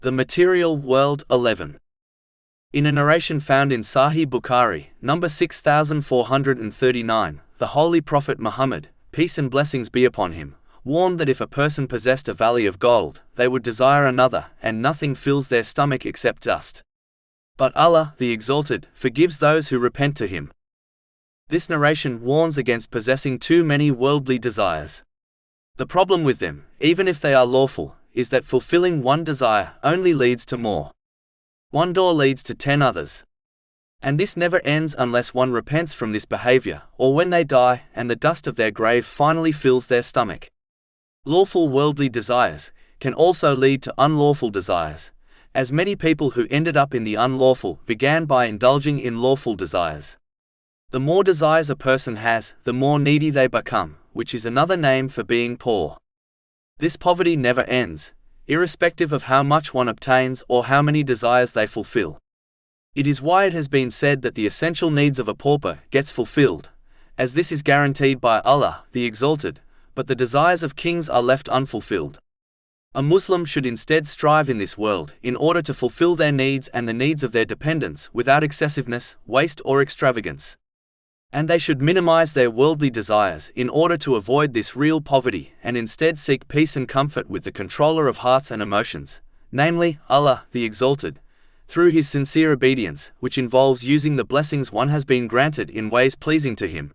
The Material World 11. In a narration found in Sahih Bukhari, number 6439, the Holy Prophet Muhammad, peace and blessings be upon him, warned that if a person possessed a valley of gold, they would desire another, and nothing fills their stomach except dust. But Allah, the Exalted, forgives those who repent to Him. This narration warns against possessing too many worldly desires. The problem with them, even if they are lawful, is that fulfilling one desire only leads to more. One door leads to 10 others. And this never ends unless one repents from this behavior, or when they die and the dust of their grave finally fills their stomach. Lawful worldly desires can also lead to unlawful desires, as many people who ended up in the unlawful began by indulging in lawful desires. The more desires a person has, the more needy they become, which is another name for being poor. This poverty never ends, irrespective of how much one obtains or how many desires they fulfill. It is why it has been said that the essential needs of a pauper gets fulfilled, as this is guaranteed by Allah, the Exalted, but the desires of kings are left unfulfilled. A Muslim should instead strive in this world in order to fulfill their needs and the needs of their dependents without excessiveness, waste or extravagance. And they should minimize their worldly desires in order to avoid this real poverty and instead seek peace and comfort with the controller of hearts and emotions, namely, Allah, the Exalted, through His sincere obedience, which involves using the blessings one has been granted in ways pleasing to Him.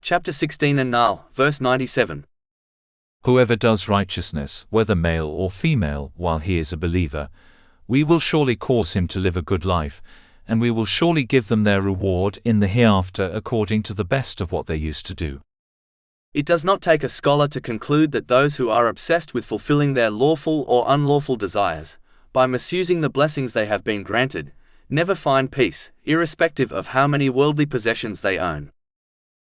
Chapter 16 An-Nahl, verse 97. Whoever does righteousness, whether male or female, while he is a believer, we will surely cause him to live a good life, and we will surely give them their reward in the hereafter according to the best of what they used to do. It does not take a scholar to conclude that those who are obsessed with fulfilling their lawful or unlawful desires, by misusing the blessings they have been granted, never find peace, irrespective of how many worldly possessions they own.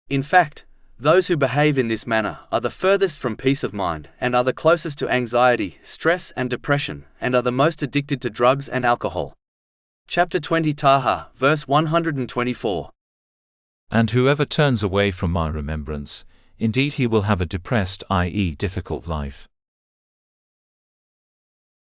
In fact, those who behave in this manner are the furthest from peace of mind and are the closest to anxiety, stress and depression, and are the most addicted to drugs and alcohol. Chapter 20 Taha, verse 124. And whoever turns away from my remembrance, indeed he will have a depressed, i.e. difficult life.